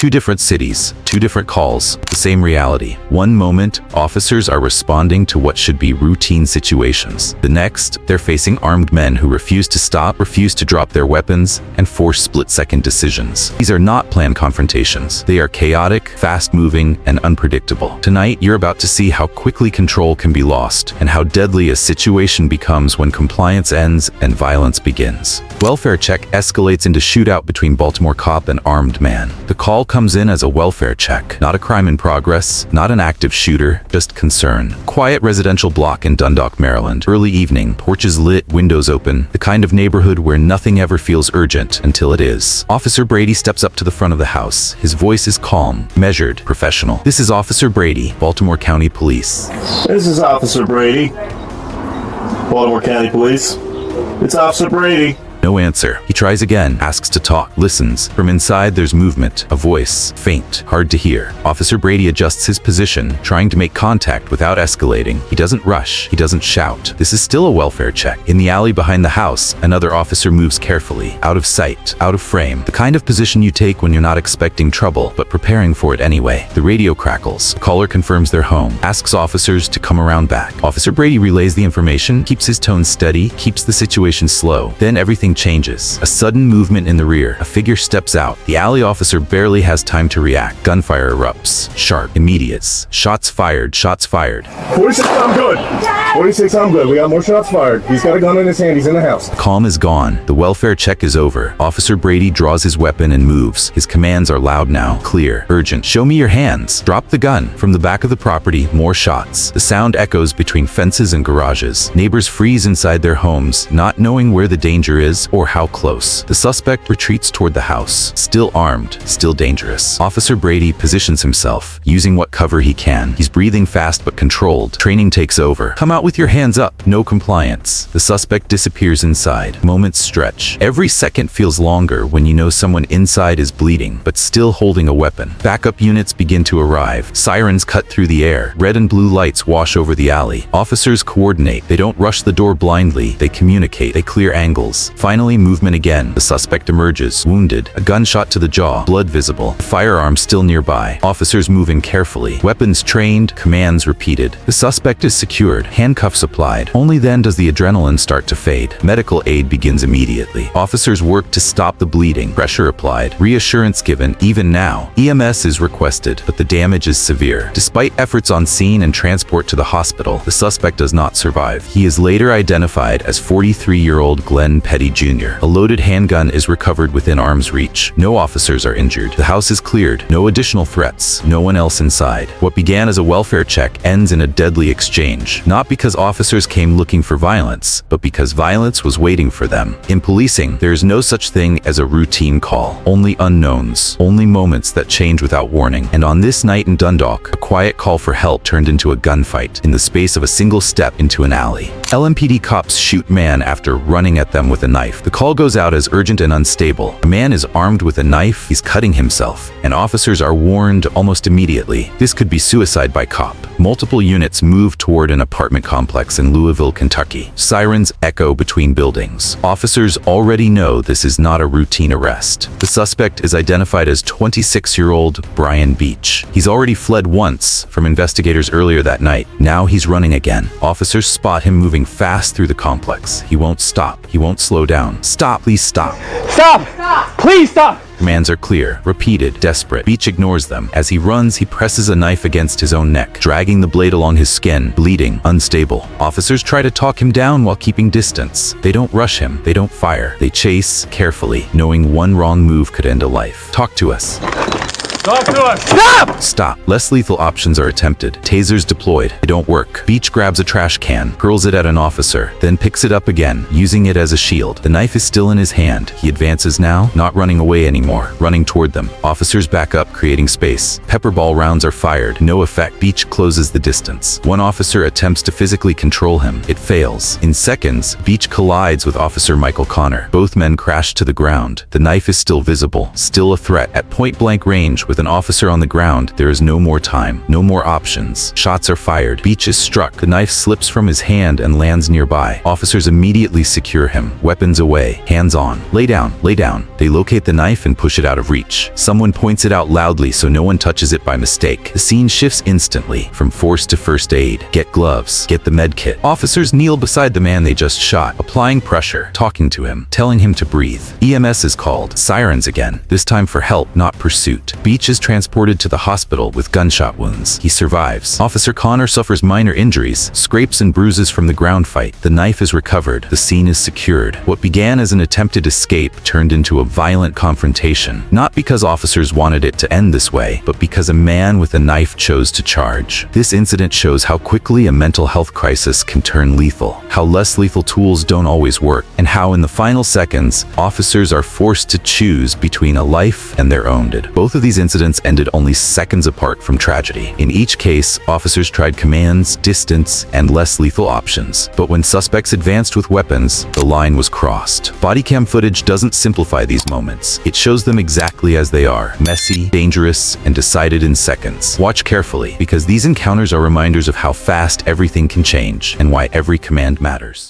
Two different cities, two different calls, the same reality. One moment, officers are responding to what should be routine situations. The next, they're facing armed men who refuse to stop, refuse to drop their weapons, and force split-second decisions. These are not planned confrontations. They are chaotic, fast-moving, and unpredictable. Tonight, you're about to see how quickly control can be lost, and how deadly a situation becomes when compliance ends and violence begins. Welfare check escalates into shootout between Baltimore cop and armed man. The call comes in as a welfare check, not a crime in progress, not an active shooter, just concern. Quiet residential block in Dundalk, Maryland. Early evening, porches lit, windows open, the kind of neighborhood where nothing ever feels urgent until it is. Officer Brady steps up to the front of the house. His voice is calm, measured, professional. This is Officer Brady, Baltimore County Police. This is Officer Brady, Baltimore County Police. It's Officer Brady. No answer. He tries again, asks to talk, listens. From inside, there's movement, a voice, faint, hard to hear. Officer Brady adjusts his position, trying to make contact without escalating. He doesn't rush. He doesn't shout. This is still a welfare check. In the alley behind the house, another officer moves carefully, out of sight, out of frame. The kind of position you take when you're not expecting trouble, but preparing for it anyway. The radio crackles. Caller confirms they're home, asks officers to come around back. Officer Brady relays the information, keeps his tone steady, keeps the situation slow. Then everything changes. A sudden movement in the rear. A figure steps out. The alley officer barely has time to react. Gunfire erupts. Sharp. Immediate. Shots fired. Shots fired. 46, I'm good. 46, I'm good. We got more shots fired. He's got a gun in his hand. He's in the house. The calm is gone. The welfare check is over. Officer Brady draws his weapon and moves. His commands are loud now. Clear. Urgent. Show me your hands. Drop the gun. From the back of the property, more shots. The sound echoes between fences and garages. Neighbors freeze inside their homes, not knowing where the danger is or how close. The suspect retreats toward the house, still armed, still dangerous. Officer Brady positions himself, using what cover he can. He's breathing fast but controlled. Training takes over. Come out with your hands up. No compliance. The suspect disappears inside. Moments stretch. Every second feels longer when you know someone inside is bleeding, but still holding a weapon. Backup units begin to arrive. Sirens cut through the air. Red and blue lights wash over the alley. Officers coordinate. They don't rush the door blindly. They communicate. They clear angles. Finally, movement again. The suspect emerges, wounded. A gunshot to the jaw, blood visible. A firearm still nearby. Officers moving carefully. Weapons trained, commands repeated. The suspect is secured, handcuffs applied. Only then does the adrenaline start to fade. Medical aid begins immediately. Officers work to stop the bleeding. Pressure applied. Reassurance given. Even now, EMS is requested, but the damage is severe. Despite efforts on scene and transport to the hospital, the suspect does not survive. He is later identified as 43-year-old Glenn Petty Jr. A loaded handgun is recovered within arm's reach. No officers are injured. The house is cleared. No additional threats. No one else inside. What began as a welfare check ends in a deadly exchange. Not because officers came looking for violence, but because violence was waiting for them. In policing, there is no such thing as a routine call. Only unknowns. Only moments that change without warning. And on this night in Dundalk, a quiet call for help turned into a gunfight in the space of a single step into an alley. LMPD cops shoot man after running at them with a knife. The call goes out as urgent and unstable. A man is armed with a knife, he's cutting himself, and officers are warned almost immediately. This could be suicide by cop. Multiple units move toward an apartment complex in Louisville, Kentucky. Sirens echo between buildings. Officers already know this is not a routine arrest. The suspect is identified as 26-year-old Brian Beach. He's already fled once from investigators earlier that night. Now he's running again. Officers spot him moving fast through the complex. He won't stop. He won't slow down. Stop, please stop. Stop! Stop! Please stop! Commands are clear, repeated, desperate. Beach ignores them. As he runs, he presses a knife against his own neck, dragging the blade along his skin, bleeding, unstable. Officers try to talk him down while keeping distance. They don't rush him. They don't fire. They chase carefully, knowing one wrong move could end a life. Talk to us. Talk to us! Stop! Stop. Less lethal options are attempted. Tasers deployed. They don't work. Beach grabs a trash can, hurls it at an officer, then picks it up again, using it as a shield. The knife is still in his hand. He advances now, not running away anymore, running toward them. Officers back up, creating space. Pepper ball rounds are fired. No effect. Beach closes the distance. One officer attempts to physically control him. It fails. In seconds, Beach collides with Officer Michael Connor. Both men crash to the ground. The knife is still visible, still a threat. At point-blank range, With an officer on the ground, there is no more time, no more options. Shots are fired. Beach is struck. The knife slips from his hand and lands nearby. Officers immediately secure him. Weapons away. Hands on. Lay down. Lay down. They locate the knife and push it out of reach. Someone points it out loudly so no one touches it by mistake. The scene shifts instantly from force to first aid. Get gloves. Get the med kit. Officers kneel beside the man they just shot, applying pressure, talking to him, telling him to breathe. EMS is called. Sirens again, this time for help, not pursuit. Beach is transported to the hospital with gunshot wounds. He survives. Officer Connor suffers minor injuries, scrapes and bruises from the ground fight. The knife is recovered. The scene is secured. What began as an attempted escape turned into a violent confrontation, not because officers wanted it to end this way, but because a man with a knife chose to charge. This incident shows how quickly a mental health crisis can turn lethal, how less lethal tools don't always work, and how in the final seconds, officers are forced to choose between a life and their own. Both of these incidents ended only seconds apart from tragedy. In each case, officers tried commands, distance, and less lethal options. But when suspects advanced with weapons, the line was crossed. Bodycam footage doesn't simplify these moments. It shows them exactly as they are: messy, dangerous, and decided in seconds. Watch carefully, because these encounters are reminders of how fast everything can change and why every command matters.